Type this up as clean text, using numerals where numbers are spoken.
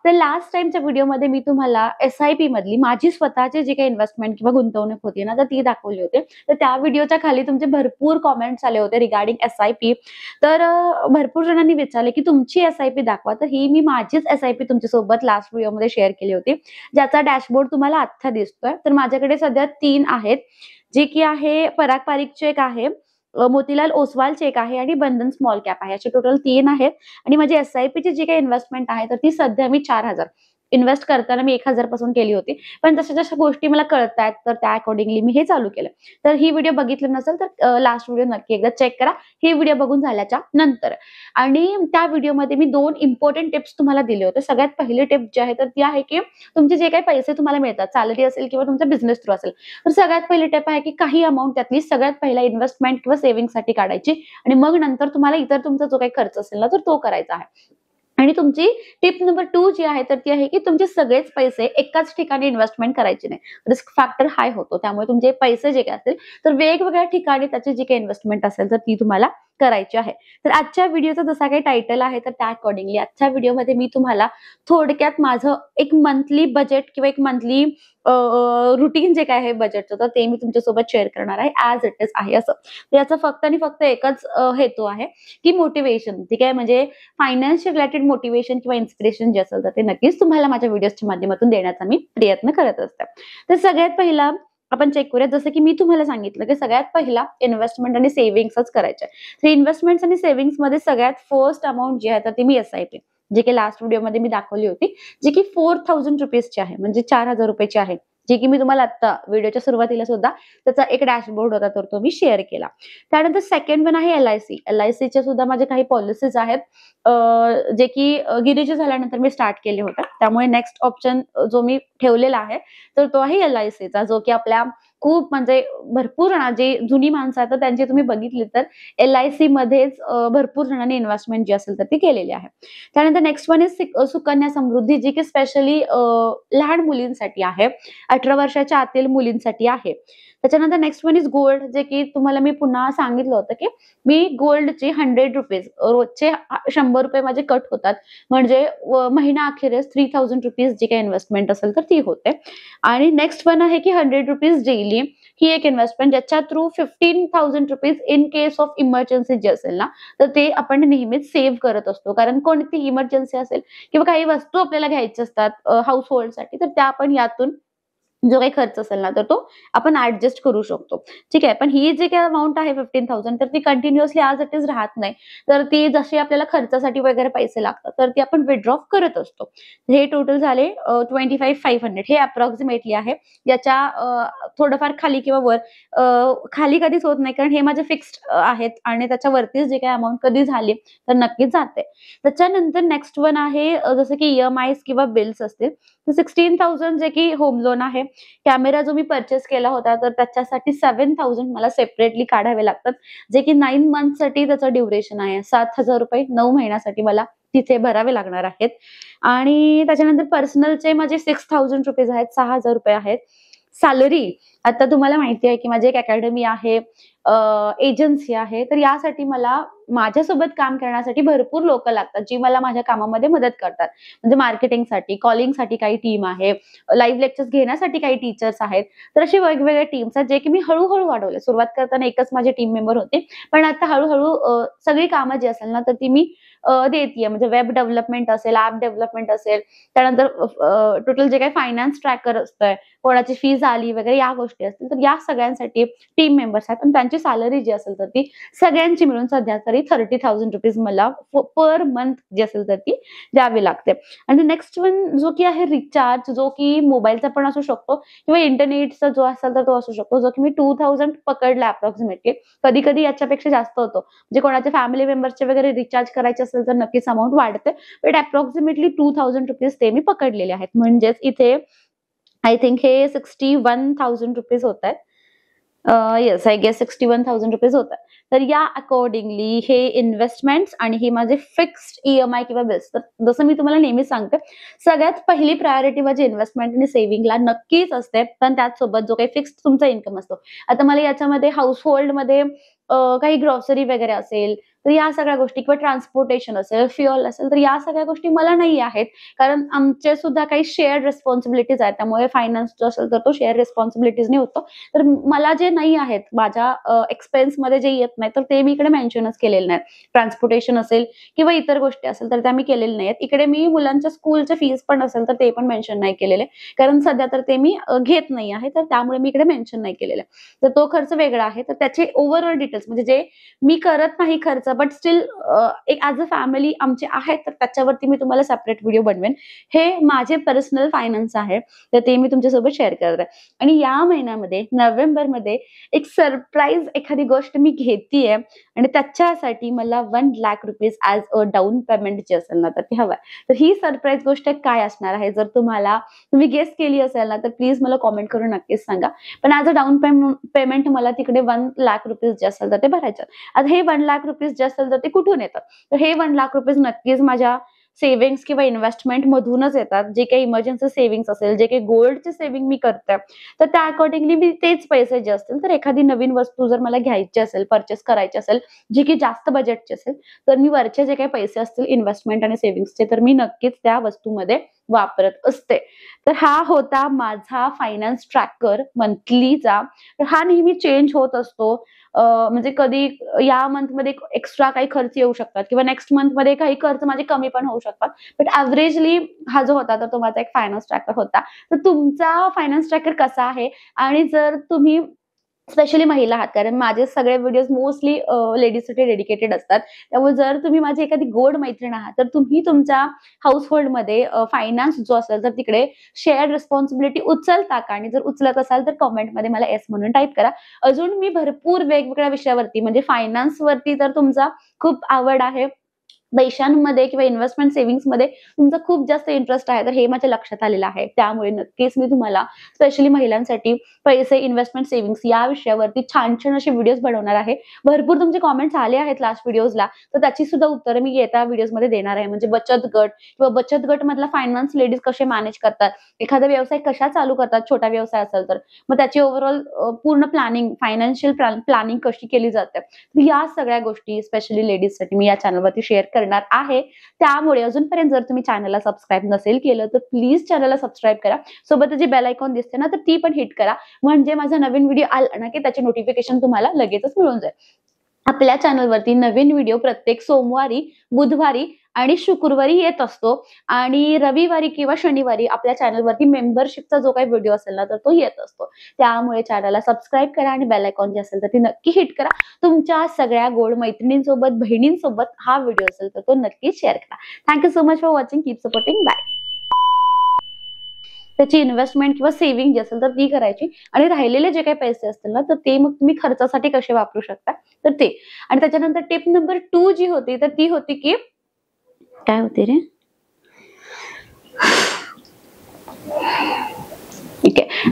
तर लास्ट टाइमच्या व्हिडिओमध्ये मी तुम्हाला SIP मधली माझी स्वतःची जी काही इन्व्हेस्टमेंट किंवा गुंतवणूक होती ना, तर ती दाखवली होती. तर त्या व्हिडिओच्या खाली तुमचे भरपूर कमेंट्स आले होते रिगार्डिंग SIP. तर भरपूर जणांनी विचारले की तुमची SIP दाखवा. तर ही मी माझीच SIP तुमच्यासोबत लास्ट व्हिडिओमध्ये शेअर केली होती, ज्याचा डॅशबोर्ड तुम्हाला आत्ता दिसतोय. तर माझ्याकडे सध्या 3 आहेत, जे की आहे पराग पारिखचे एक आहे, मोतीलाल ओसवालचे एक आहे आणि बंधन स्मॉल कॅप आहे. असे टोटल 3 आहेत. आणि माझी SIP ची जी काही इन्व्हेस्टमेंट आहे तर ती सध्या मी 4,000 इन्व्हेस्ट करताना मी 1,000 पासून केली होती. पण जशा गोष्टी मला कळतायत तर त्या अकॉर्डिंगली मी हे चालू केलं. तर ही व्हिडिओ बघितली नसेल तर लास्ट व्हिडिओ नक्की एकदा चेक करा, ही व्हिडिओ बघून झाल्याच्या नंतर. आणि त्या व्हिडिओमध्ये मी 2 इम्पॉर्टंट टिप्स तुम्हाला दिले होते. सगळ्यात पहिली टिप जी आहे तर ती आहे की तुमचे जे काही पैसे तुम्हाला मिळतात, सॅलरी असेल किंवा तुमचा बिझनेस थ्रू असेल, तर सगळ्यात पहिली टिप आहे की काही अमाउंट त्यातली सगळ्यात पहिला इन्व्हेस्टमेंट किंवा सेव्हिंगसाठी काढायची आणि मग नंतर तुम्हाला इतर तुमचा जो काही खर्च असेल ना तर तो करायचा आहे. आणि तुमची टिप नंबर 2 जी आहे तर ती आहे की तुमचे सगळेच पैसे एकाच ठिकाणी इन्व्हेस्टमेंट करायची नाही. रिस्क फॅक्टर हाय होतो. त्यामुळे तुमचे पैसे जे काही असतील तर वेगवेगळ्या ठिकाणी त्याची जी काही इन्व्हेस्टमेंट असेल तर ती तुम्हाला करायची आहे. तर आजच्या व्हिडिओचा जसा काही टायटल आहे तर त्या अकॉर्डिंगली आजच्या व्हिडिओमध्ये मी तुम्हाला थोडक्यात माझं एक मंथली बजेट किंवा एक मंथली रुटीन जे काय आहे बजेटचं तर ते मी तुमच्यासोबत शेअर करणार आहे ऍज इट इज आहे असं. तर याचा फक्त आणि फक्त एकच हेतू आहे की मोटिवेशन, ठीक आहे, म्हणजे फायनान्स रिलेटेड मोटिवेशन किंवा इन्स्पिरेशन जे असेल तर ते नक्कीच तुम्हाला माझ्या व्हिडिओच्या माध्यमातून देण्याचा मी प्रयत्न करत असते. तर सगळ्यात पहिला आपण चेक करूया, जसं की मी तुम्हाला सांगितलं की सगळ्यात पहिला इन्व्हेस्टमेंट आणि सेव्हिंग्सच करायचे. तर इन्व्हेस्टमेंट आणि सेव्हिंग्स मध्ये सगळ्यात फर्स्ट अमाऊंट जी आहे तर ती मी SIP, जे की लास्ट व्हिडिओमध्ये मी दाखवली होती, जी की 4,000 रुपीजची आहे, म्हणजे 4,000 रुपयाची आहे, जी की मी तुम्हाला आता व्हिडिओच्या सुरुवातीला सुद्धा त्याचा एक डॅशबोर्ड होता तर तो मी शेअर केला. त्यानंतर सेकंड वन आहे LIC च्या सुद्धा माझे काही पॉलिसीज आहेत, जे की गिरीजी झाल्यानंतर मी स्टार्ट केले होते. त्यामुळे नेक्स्ट ऑप्शन जो मी ठेवलेला आहे तर तो आहे LICचा, जो की आपल्या खूप म्हणजे भरपूर जी जुनी माणसं आहेत तर त्यांची तुम्ही बघितली तर LIC मध्येच भरपूर जणांनी इन्व्हेस्टमेंट जी असेल तर ती केलेली आहे. त्यानंतर next one is Sukanya Samriddhi, जी की स्पेशली लहान मुलींसाठी आहे, 18 वर्षाच्या आतील मुलींसाठी आहे. त्याच्यानंतर नेक्स्ट वन इज गोल्ड, जे की तुम्हाला मी पुन्हा सांगितलं होतं की मी गोल्डचे 100 रुपीज रोजचे 100 रुपये माझे कट होतात, म्हणजे महिना अखेरीस 3,000 रुपीज जी काही इन्व्हेस्टमेंट असेल तर ती होते. आणि नेक्स्ट वन आहे की 100 रुपीज डेली, ही एक इन्व्हेस्टमेंट ज्याच्या through 15,000 rupees in case of emergency जे असेल ना तर ते आपण नेहमीच सेव्ह करत असतो. कारण कोणती इमर्जन्सी असेल किंवा काही वस्तू आपल्याला घ्यायच्या असतात हाऊस होल्डसाठी, तर त्या आपण यातून जो काही खर्च असेल ना तर तो आपण ऍडजस्ट करू शकतो, ठीक आहे. पण ही जी काही अमाऊंट आहे 15,000 तर ती कंटिन्युअसली आज इट इज राहत नाही, तर ती जशी आपल्याला खर्चासाठी वगैरे पैसे लागतात तर ती आपण विथड्रॉ करत असतो. हे टोटल झाले 25,500, हे अप्रॉक्सिमेटली आहे. याच्या थोडंफार खाली किंवा वर खाली कधीच होत नाही, कारण हे माझे फिक्स्ड आहेत आणि त्याच्यावरतीच जे काही अमाऊंट कधी झाली तर नक्कीच जाते. त्याच्यानंतर नेक्स्ट वन आहे जसं की EMI किंवा बिल्स असतील, तर 16,000 जे की होम लोन आहे. कॅमेरा जो मी परचेस केला होता तर त्याच्यासाठी 7,000 मला सेपरेटली काढावे लागतात, जे की 9 मंथसाठी त्याचं ड्युरेशन आहे. 7,000 रुपये 9 महिन्यासाठी मला तिथे भरावे लागणार आहेत. आणि त्याच्यानंतर पर्सनलचे माझे 6,000 रुपीज आहेत, 6,000 रुपये आहेत. सॅलरी, आता तुम्हाला माहिती आहे की माझी एक अकॅडमी आहे, एजन्सी आहे, तर यासाठी मला माझ्यासोबत काम करण्यासाठी भरपूर लोक लागतात, जी मला माझ्या कामामध्ये मदत करतात. म्हणजे मार्केटिंगसाठी, कॉलिंगसाठी काही टीम आहे, लाईव्ह लेक्चर्स घेण्यासाठी काही टीचर्स आहेत. तर असे वेगवेगळे टीम्स आहेत जे की मी हळूहळू वाढवले. सुरुवात करताना एकच माझे टीम मेंबर होते, पण आता हळूहळू सगळी कामं जी असेल ना तर ती मी देतीये. म्हणजे वेब डेव्हलपमेंट असेल, ऍप डेव्हलपमेंट असेल, त्यानंतर टोटल जे काही फायनान्स ट्रॅकर असतंय, कोणाची फीज आली वगैरे या गोष्टी असतील, तर या सगळ्यांसाठी टीम मेंबर्स आहेत. पण त्यांची सॅलरी जी असेल तर ती सगळ्यांची मिळून सध्या तरी 30,000 रुपीज मला पर मंथ जी असेल तर ती द्यावी लागते. आणि नेक्स्ट वन जो की आहे रिचार्ज, जो की मोबाईलचा पण असू शकतो किंवा इंटरनेटचा जो असेल तर तो असू शकतो, जो की मी 2,000 पकडला अप्रॉक्सिमेटली. कधी कधी याच्यापेक्षा जास्त होतो, म्हणजे कोणाच्या फॅमिली मेंबर्सचे वगैरे रिचार्ज करायचे असेल तर नक्कीच अमाऊंट वाढते, बट अप्रॉक्सिमेटली 2,000 रुपीज ते मी पकडलेले आहेत. म्हणजेच इथे आय थिंक हे 61,000 रुपीज होत आहेत. येस, आय गेस 61,000 रुपीज होतात. तर या अकॉर्डिंगली हे इन्व्हेस्टमेंट्स आणि हे माझे फिक्स्ड EMI किंवा बिल्स. तर जसं मी तुम्हाला नेहमीच सांगते, सगळ्यात पहिली प्रायोरिटी माझी इन्व्हेस्टमेंट आणि सेव्हिंगला नक्कीच असते, पण त्याचसोबत जो काही फिक्स्ड तुमचा इन्कम असतो. आता मला याच्यामध्ये हाऊस होल्डमध्ये काही ग्रॉसरी वगैरे असेल तर या सगळ्या गोष्टी किंवा ट्रान्सपोर्टेशन असेल, फ्युअल असेल, तर या सगळ्या गोष्टी मला नाही आहेत, कारण आमचे सुद्धा काही शेअर रिस्पॉन्सिबिलिटीज आहेत. त्यामुळे फायनान्स जो असेल तर तो शेअर रिस्पॉन्सिबिलिटीजने होतो. तर मला जे नाही आहेत माझ्या एक्सपेन्स मध्ये जे येत नाही तर ते मी इकडे मेन्शनच केलेले नाहीत. ट्रान्सपोर्टेशन असेल किंवा इतर गोष्टी असेल तर त्या मी केलेल्या नाहीत. इकडे मी मुलांच्या स्कूलचे फीस पण असेल तर ते पण मेन्शन नाही केलेले, कारण सध्या तर ते मी घेत नाही आहे, तर त्यामुळे मी इकडे मेन्शन नाही केलेलं. तर तो खर्च वेगळा आहे. तर त्याचे ओव्हरऑल डिटेल्स म्हणजे जे मी करत नाही खर्च, बट स्टील एक ॲज अ फॅमिली आमचे आहेत, तर त्याच्यावरती मी तुम्हाला सेपरेट व्हिडिओ बनवेन. हे माझे पर्सनल फायनान्स आहे, तर ते मी तुमच्यासोबत शेअर करते. आणि या महिन्यामध्ये नोव्हेंबरमध्ये एक सरप्राईज एखादी गोष्ट मी घेतीये आणि त्याच्यासाठी मला 1,00,000 rupees as a down payment जे असेल ना तर ते हवंय. तर ही सरप्राईज गोष्ट काय असणार आहे, जर तुम्ही गेस केली असेल ना तर प्लीज मला कॉमेंट करून नक्कीच सांगा. पण ॲज अ डाऊन पेमेंट मला तिकडे 1,00,000 रुपीज जे असेल तर ते भरायचं. आता हे 1,00,000 रुपीज जे असेल तर ते कुठून येतं, तर हे 1,00,000 रुपीज नक्कीच माझ्या सेव्हिंग्स किंवा इन्व्हेस्टमेंट मधूनच येतात. जे काही इमर्जन्सी सेव्हिंग्स असेल, जे काही गोल्डचे सेव्हिंग मी करते, तर त्या अकॉर्डिंगली मी तेच पैसे जे असतील तर एखादी नवीन वस्तू जर मला घ्यायची असेल, परचेस करायची असेल, जी की जास्त बजेटची असेल, तर मी वरचे जे काही पैसे असतील इन्व्हेस्टमेंट आणि सेव्हिंग्सचे तर मी नक्कीच त्या वस्तूमध्ये वापरत असते. तर हा होता माझा फायनान्स ट्रॅकर मंथलीचा. तर हा नेहमी चेंज होत असतो. म्हणजे कधी या मंथमध्ये एक्स्ट्रा काही खर्च येऊ शकतात किंवा नेक्स्ट मंथमध्ये काही खर्च माझे कमी पण होऊ शकतात. बट ॲव्हरेजली हा जो होता तर तो माझा एक फायनान्स ट्रॅकर होता. तर तुमचा फायनान्स ट्रॅकर कसा आहे, आणि जर तुम्ही स्पेशली महिला आहात, कारण माझे सगळे व्हिडिओज मोस्टली लेडीजसाठी डेडिकेटेड असतात. त्यामुळे जर तुम्ही माझी एखादी गोड मैत्रीण आहात तर तुम्ही तुमच्या हाऊसहोल्डमध्ये फायनान्स जो असेल तर तिकडे शेअर रिस्पॉन्सिबिलिटी उचलता का, आणि जर उचलत असाल तर कमेंटमध्ये मला येस म्हणून टाईप करा. अजून मी भरपूर वेगवेगळ्या विषयावरती म्हणजे फायनान्सवरती तर तुमचा खूप आवड आहे, पैशांमध्ये किंवा इन्व्हेस्टमेंट सेव्हिंग्समध्ये तुमचा खूप जास्त इंटरेस्ट आहे, तर हे माझ्या लक्षात आलेलं आहे. त्यामुळे नक्कीच मी तुम्हाला स्पेशली महिलांसाठी पैसे, इन्व्हेस्टमेंट, सेव्हिंग्स या विषयावरती छान छान असे व्हिडिओज बनवणार आहे. भरपूर तुमचे कमेंट्स आले आहेत लास्ट व्हिडिओजला, तर त्याची सुद्धा उत्तरं मी येत्या व्हिडिओजमध्ये देणार आहे. म्हणजे बचत गट किंवा बचत गट मधला फायनान्स लेडीज कसे मॅनेज करतात, एखादा व्यवसाय कशा चालू करतात, छोटा व्यवसाय असेल तर मग त्याची ओव्हरऑल पूर्ण प्लॅनिंग, फायनान्शियल प्लॅनिंग कशी केली जाते, या सगळ्या गोष्टी स्पेशली लेडीजसाठी मी या चॅनलवरती शेअर करणार आहे. त्यामुळे अजूनपर्यंत जर तुम्ही चॅनलला सबस्क्राईब नसेल केलं तर प्लीज चॅनलला सबस्क्राईब करा. सोबत जी बेल आयकॉन दिसते ना तर ती पण हिट करा, म्हणजे माझा नवीन व्हिडिओ आला ना की त्याचे नोटिफिकेशन तुम्हाला लगेचच मिळून जाईल. आपल्या चॅनलवरती नवीन व्हिडिओ प्रत्येक सोमवारी, बुधवारी आणि शुक्रवारी येत असतो, आणि रविवारी किंवा शनिवारी आपल्या चॅनलवरती मेंबरशिपचा जो काही व्हिडिओ असेल ना तर तो येत असतो. त्यामुळे चॅनलला सबस्क्राईब करा आणि बेल आयकॉन जे असेल तर ती नक्की हिट करा. तुमच्या सगळ्या गोड मैत्रिणींसोबत, बहिणींसोबत हा व्हिडिओ असेल तर तो नक्कीच शेअर करा. Thank you so much for watching. Keep supporting. Bye. त्याची इन्व्हेस्टमेंट किंवा सेव्हिंग जी असेल तर ती करायची, आणि राहिलेले जे काही पैसे असतील ना तर ते मग तुम्ही खर्चासाठी कसे वापरू शकता तर ते. आणि त्याच्यानंतर टिप नंबर 2 जी होती तर ती होती की काय होते रे, ठीक आहे.